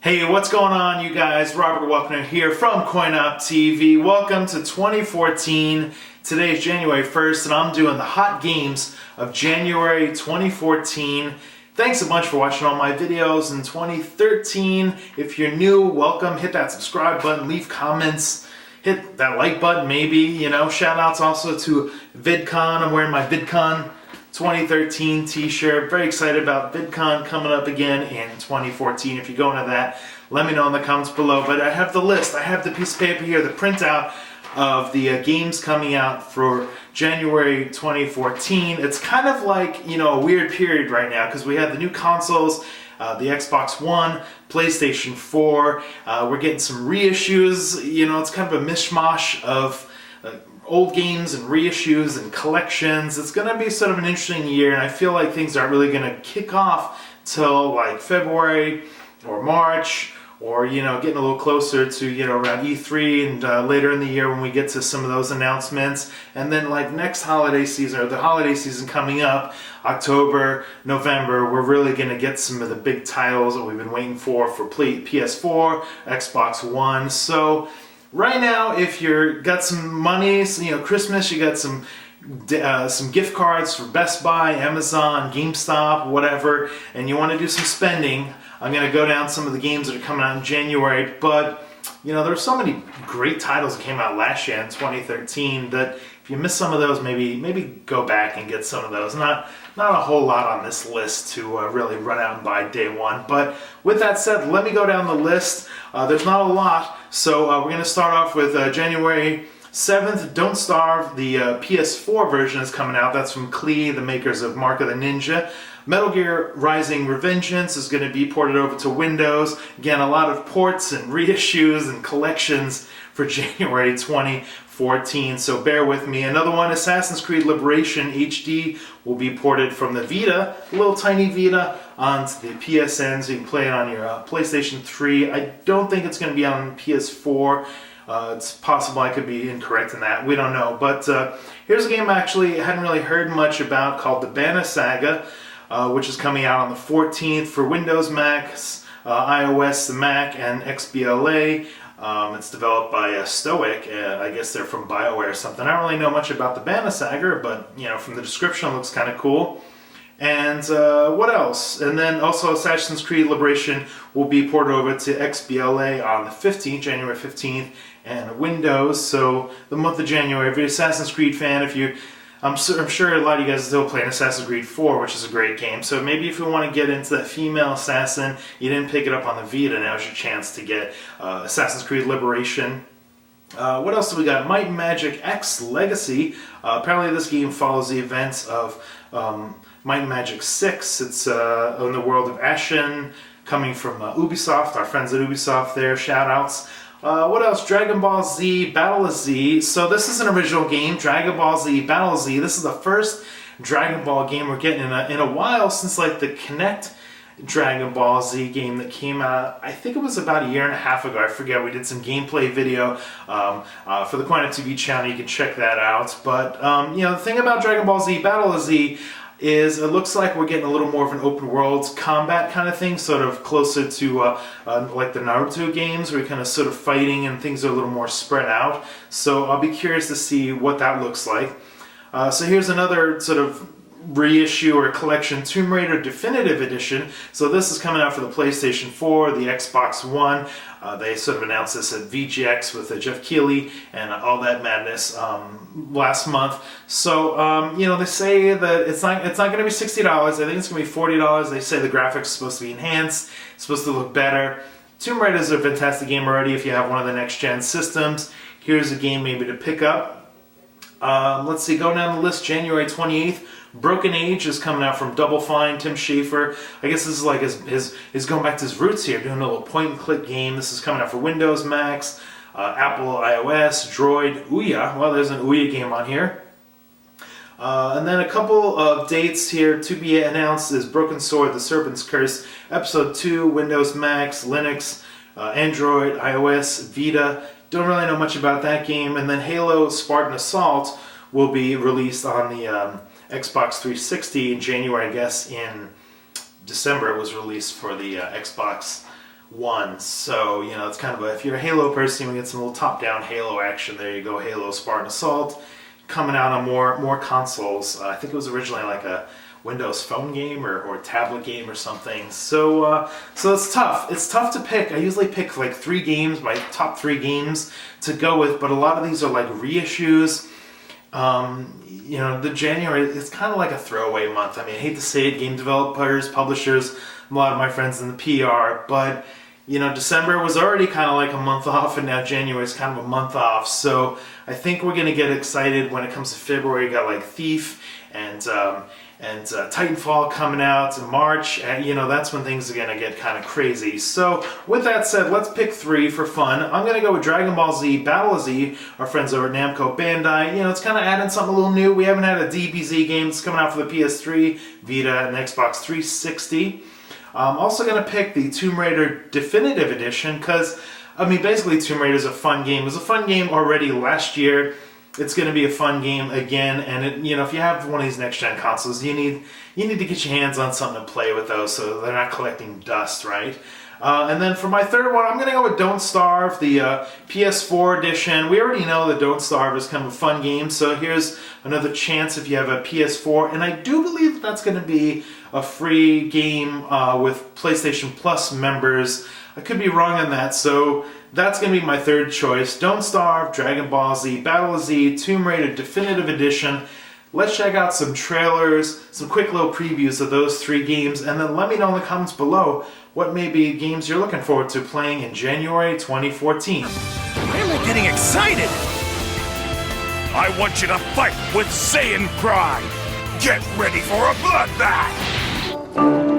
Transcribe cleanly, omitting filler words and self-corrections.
Hey, what's going on, you guys? Robert Welkner here from CoinOpTV. Welcome to 2014. Today is January 1st, and I'm doing the hot games of January 2014. Thanks a bunch for watching all my videos in 2013. If you're new, welcome. Hit that subscribe button, leave comments, hit that like button maybe, Shout outs also to VidCon. I'm wearing my VidCon 2013 t-shirt. Very excited about VidCon coming up again in 2014. If you're going to that, let me know in the comments below. But I have the list. I have the piece of paper here, the printout of the games coming out for January 2014. It's kind of like, a weird period right now because we have the new consoles, the Xbox One, PlayStation 4. We're getting some reissues. It's kind of a mishmash of old games and reissues and collections. It's going to be sort of an interesting year, and I feel like things aren't really going to kick off till like February or March, or getting a little closer to around E3 and later in the year when we get to some of those announcements. And then like next holiday season, or the holiday season coming up, October, November, we're really going to get some of the big titles that we've been waiting for PS4, Xbox One. So right now, if you're got some money, Christmas, you got some gift cards for Best Buy, Amazon, GameStop, whatever, and you want to do some spending, I'm going to go down some of the games that are coming out in January. But there's so many great titles that came out last year in 2013 that if you miss some of those, maybe go back and get some of those. Not a whole lot on this list to really run out and buy day one. But with that said, let me go down the list. There's not a lot, so we're going to start off with January 7th, Don't Starve. The PS4 version is coming out. That's from Klee, the makers of Mark of the Ninja. Metal Gear Rising: Revengeance is going to be ported over to Windows. Again, a lot of ports and reissues and collections for January 2014, so bear with me. Another one, Assassin's Creed Liberation HD, will be ported from the Vita, little tiny Vita, onto the PSN, so you can play it on your PlayStation 3. I don't think it's going to be on PS4. It's possible I could be incorrect in that. We don't know. But here's a game I actually hadn't really heard much about called the Banner Saga, which is coming out on the 14th for Windows, Macs, iOS, the Mac, and XBLA. It's developed by Stoic. I guess they're from BioWare or something. I don't really know much about the Banner Saga, but from the description it looks kind of cool. And what else? And then also Assassin's Creed Liberation will be ported over to XBLA on the 15th, January 15th, and Windows. So the month of January, if you're an Assassin's Creed fan, I'm sure a lot of you guys are still playing Assassin's Creed 4, which is a great game. So maybe if you want to get into that female assassin, you didn't pick it up on the Vita, now's your chance to get Assassin's Creed Liberation. What else do we got? Might and Magic X Legacy. Apparently this game follows the events of Might and Magic 6. It's in the world of Ashen, coming from Ubisoft, our friends at Ubisoft there, shout outs. What else? Dragon Ball Z Battle of Z. So this is an original game, Dragon Ball Z Battle of Z. This is the first Dragon Ball game we're getting in a while, since like the Connect Dragon Ball Z game that came out, I think it was about a year and a half ago. I forget. We did some gameplay video for the CoinOpTV channel. You can check that out. But the thing about Dragon Ball Z Battle of Z is it looks like we're getting a little more of an open world combat kind of thing, sort of closer to like the Naruto games, where you're kind of sort of fighting and things are a little more spread out. So I'll be curious to see what that looks like. So here's another sort of reissue or collection, Tomb Raider Definitive Edition. So this is coming out for the PlayStation 4, the Xbox One. They sort of announced this at VGX with Jeff Keighley and all that madness last month. So they say that it's not going to be $60. I think it's going to be $40. They say the graphics are supposed to be enhanced, it's supposed to look better. Tomb Raider is a fantastic game already if you have one of the next gen systems. Here's a game maybe to pick up. Let's see, going down the list, January 28th. Broken Age is coming out from Double Fine, Tim Schafer. I guess this is like his going back to his roots here, doing a little point-and-click game. This is coming out for Windows, Macs, Apple, iOS, Droid, Ouya. Well, there's an Ouya game on here. And then a couple of dates here to be announced is Broken Sword, The Serpent's Curse, Episode 2, Windows, Macs, Linux, Android, iOS, Vita. Don't really know much about that game. And then Halo Spartan Assault will be released on the Xbox 360 in January. I guess in December it was released for the Xbox 1. So, you know, it's kind of a, if you're a Halo person, you get some little top-down Halo action. There you go, Halo Spartan Assault, coming out on more consoles. I think it was originally like a Windows phone game or tablet game or something. So so it's tough. It's tough to pick. I usually pick like 3 games, my top 3 games to go with, but a lot of these are like reissues. You know, the January, it's kind of like a throwaway month. I mean, I hate to say it, game developers, publishers, a lot of my friends in the PR, but you know, December was already kind of like a month off, and now January is kind of a month off. So I think we're going to get excited when it comes to February. You got like Thief and Titanfall coming out in March, and you know, that's when things are going to get kind of crazy. So with that said, let's pick 3 for fun. I'm going to go with Dragon Ball Z Battle Z, our friends over at Namco Bandai. You know, it's kind of adding something a little new. We haven't had a DBZ game. It's coming out for the PS3, Vita, and Xbox 360. I'm also going to pick the Tomb Raider Definitive Edition because, I mean, basically Tomb Raider is a fun game. It was a fun game already last year. It's going to be a fun game again, and it, you know, if you have one of these next-gen consoles, you need to get your hands on something to play with those so they're not collecting dust, right? And then for my third one, I'm going to go with Don't Starve, the PS4 edition. We already know that Don't Starve is kind of a fun game, so here's another chance if you have a PS4. And I do believe that that's going to be a free game with PlayStation Plus members. I could be wrong on that, so that's going to be my third choice. Don't Starve, Dragon Ball Z, Battle Z, Tomb Raider Definitive Edition. Let's check out some trailers, some quick little previews of those 3 games, and then let me know in the comments below what maybe games you're looking forward to playing in January 2014. Really getting excited! I want you to fight with Saiyan Pride! Get ready for a bloodbath!